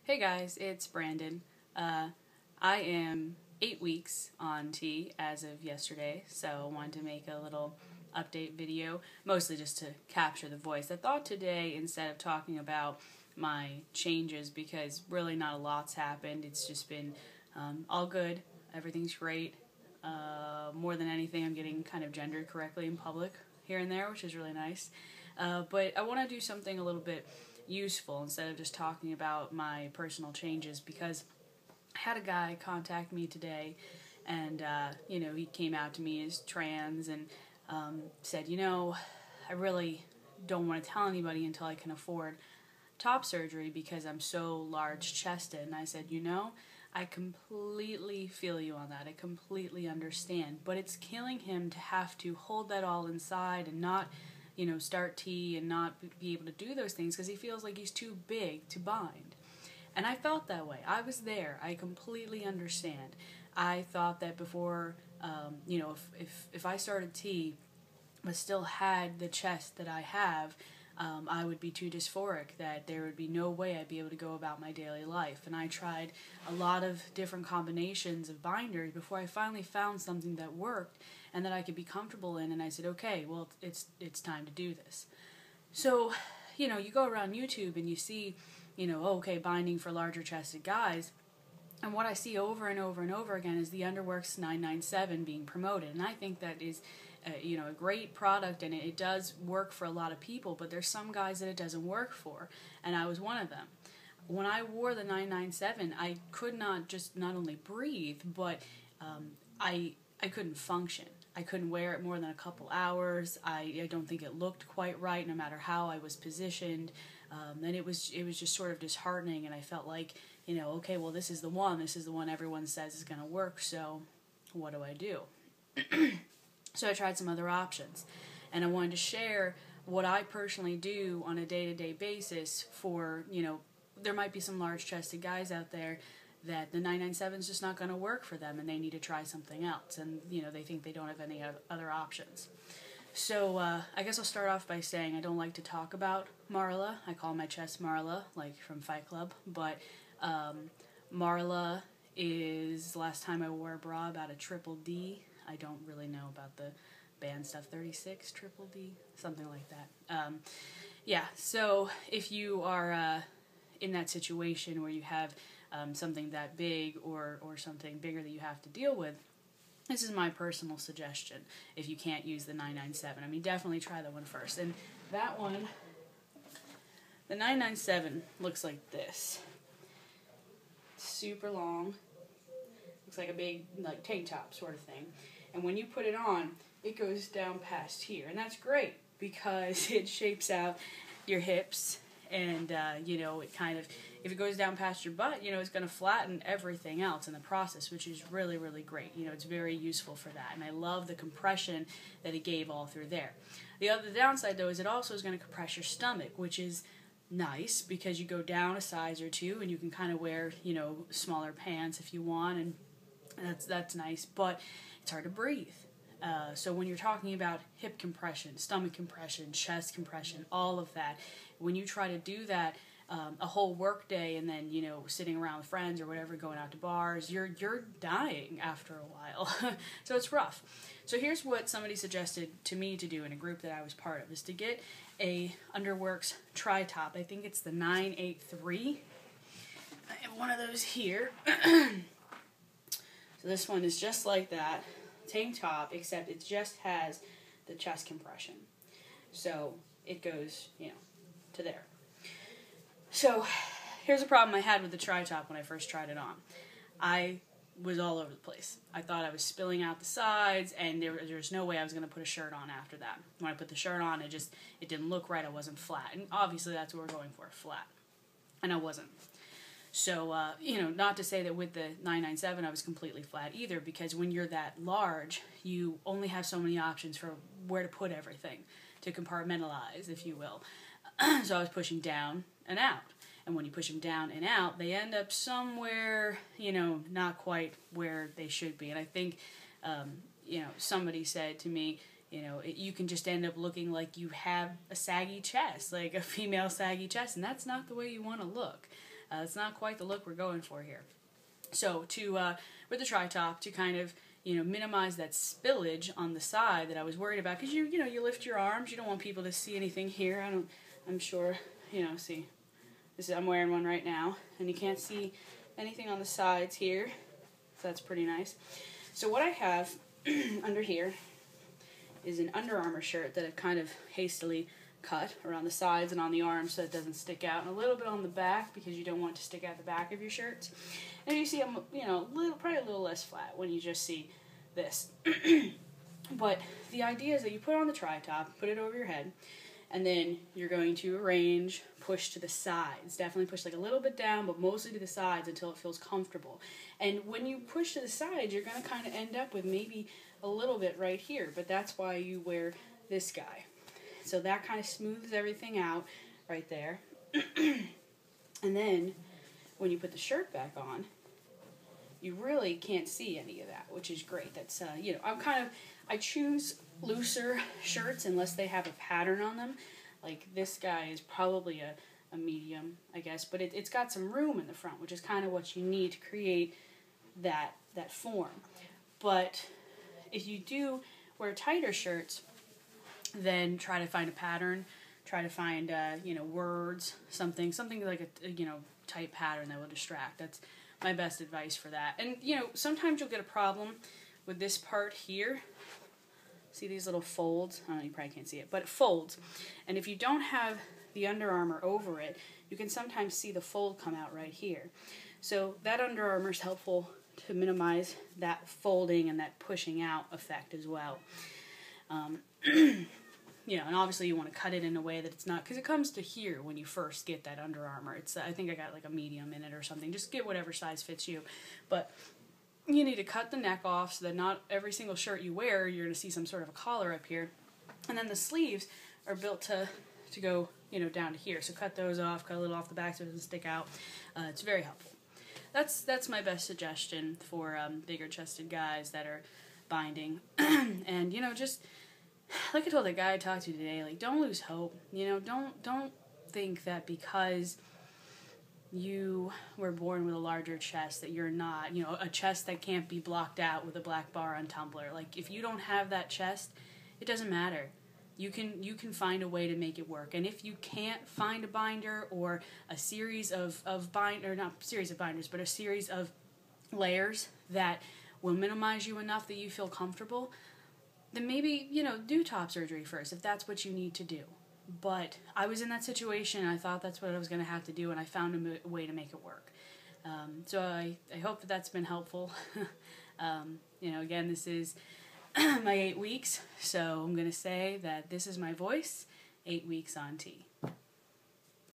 Hey guys, it's Brandon. I am 8 weeks on T as of yesterday, so I wanted to make a little update video, mostly just to capture the voice. I thought today, instead of talking about my changes, because really not a lot's happened, it's just been all good, everything's great. More than anything, I'm getting kind of gendered correctly in public here and there, which is really nice. But I want to do something a little bit useful instead of just talking about my personal changes, because I had a guy contact me today and he came out to me as trans and said, I really don't want to tell anybody until I can afford top surgery because I'm so large chested. And I said, I completely feel you on that. I completely understand, but it's killing him to have to hold that all inside and not start T and not be able to do those things because he feels like he's too big to bind. And I felt that way. I was there. I completely understand. I thought that before, if I started T but still had the chest that I have, I would be too dysphoric, that there would be no way I'd be able to go about my daily life. And I tried a lot of different combinations of binders before I finally found something that worked and that I could be comfortable in, and I said, okay, well, it's time to do this. So, you go around YouTube and you see, okay, binding for larger chested guys, and what I see over and over and over again is the Underworks 997 being promoted, and I think that is a great product, and it does work for a lot of people, but there's some guys that it doesn't work for, and I was one of them. When I wore the 997, I could not only breathe, but I couldn't function. I couldn't wear it more than a couple hours. I don't think it looked quite right, no matter how I was positioned. And it was just sort of disheartening, and I felt like, okay, well, this is the one everyone says is going to work, so what do I do? So I tried some other options, and I wanted to share what I personally do on a day-to-day basis for, there might be some large-chested guys out there that the 997 is just not going to work for them, and they need to try something else, and, they think they don't have any other options. So I guess I'll start off by saying I don't like to talk about Marla. I call my chest Marla, like from Fight Club, but Marla is, last time I wore a bra, about a triple D. I don't really know about the band stuff, 36, triple D, something like that. Yeah, so if you are in that situation where you have something that big or something bigger that you have to deal with, this is my personal suggestion if you can't use the 997. I mean, definitely try that one first. And that one, the 997 looks like this. Super long. Looks like a big tank top sort of thing. And when you put it on, it goes down past here. And that's great because it shapes out your hips. And, it kind of, if it goes down past your butt, it's going to flatten everything else in the process, which is really, really great. It's very useful for that. And I love the compression that it gave all through there. The downside, though, is it also is going to compress your stomach, which is nice because you go down a size or two and you can kind of wear, smaller pants if you want, and that's nice, but it's hard to breathe. So when you're talking about hip compression, stomach compression, chest compression, all of that, when you try to do that a whole work day and then, sitting around with friends or whatever, going out to bars, you're dying after a while. So it's rough. So here's what somebody suggested to me to do in a group that I was part of, is to get a Underworks tri-top. I think it's the 983. I have one of those here. So this one is just like that, tank top, except it just has the chest compression. So it goes, to there. So here's a problem I had with the tri-top when I first tried it on. I was all over the place. I thought I was spilling out the sides, and there was no way I was going to put a shirt on after that. When I put the shirt on, it didn't look right. I wasn't flat. And obviously that's what we're going for, flat. And I wasn't. So, not to say that with the 997 I was completely flat either, because when you're that large, you only have so many options for where to put everything, to compartmentalize, if you will. So I was pushing down and out. And when you push them down and out, they end up somewhere, not quite where they should be. And I think, somebody said to me, you can just end up looking like you have a saggy chest, like a female saggy chest, and that's not the way you want to look. It's not quite the look we're going for here. So with the tri-top, to kind of, minimize that spillage on the side that I was worried about, because you lift your arms, you don't want people to see anything here. I'm sure, see, I'm wearing one right now, and you can't see anything on the sides here, so that's pretty nice. So what I have under here is an Under Armour shirt that I've kind of hastily cut around the sides and on the arms so it doesn't stick out, and a little bit on the back because you don't want it to stick out the back of your shirts. And you see I'm, probably a little less flat when you just see this. But the idea is that you put on the tri-top, put it over your head, and then you're going to arrange, push to the sides. Definitely push like a little bit down, but mostly to the sides until it feels comfortable. And when you push to the sides, you're going to kind of end up with maybe a little bit right here, but that's why you wear this guy. So that kind of smooths everything out right there. And then when you put the shirt back on, you really can't see any of that, which is great. That's, I choose looser shirts unless they have a pattern on them. Like this guy is probably a medium, I guess, but it's got some room in the front, which is kind of what you need to create that form. But if you do wear tighter shirts, then try to find a pattern, try to find, words, something like a tight pattern that will distract. That's my best advice for that. And, sometimes you'll get a problem with this part here. See these little folds? I don't know, you probably can't see it, but it folds. And if you don't have the Under Armour over it, you can sometimes see the fold come out right here. So that Under Armour is helpful to minimize that folding and that pushing out effect as well. And obviously you want to cut it in a way that it's not, because it comes to here when you first get that Under Armour. It's, I think I got like a medium in it or something. Just get whatever size fits you. But you need to cut the neck off so that not every single shirt you wear, you're going to see some sort of a collar up here. And then the sleeves are built to go, down to here. So cut those off, cut a little off the back so it doesn't stick out. It's very helpful. That's my best suggestion for bigger chested guys that are binding. And, just like I told the guy I talked to today, like, don't lose hope. Don't think that because you were born with a larger chest that you're not, a chest that can't be blocked out with a black bar on Tumblr. Like, if you don't have that chest, it doesn't matter. You can find a way to make it work. And if you can't find a binder or a series of not series of binders, but a series of layers that will minimize you enough that you feel comfortable, then maybe, do top surgery first if that's what you need to do. But I was in that situation, and I thought that's what I was going to have to do, and I found a way to make it work. So I hope that that's been helpful. Again, this is my 8 weeks, so I'm going to say that this is my voice, 8 weeks on T.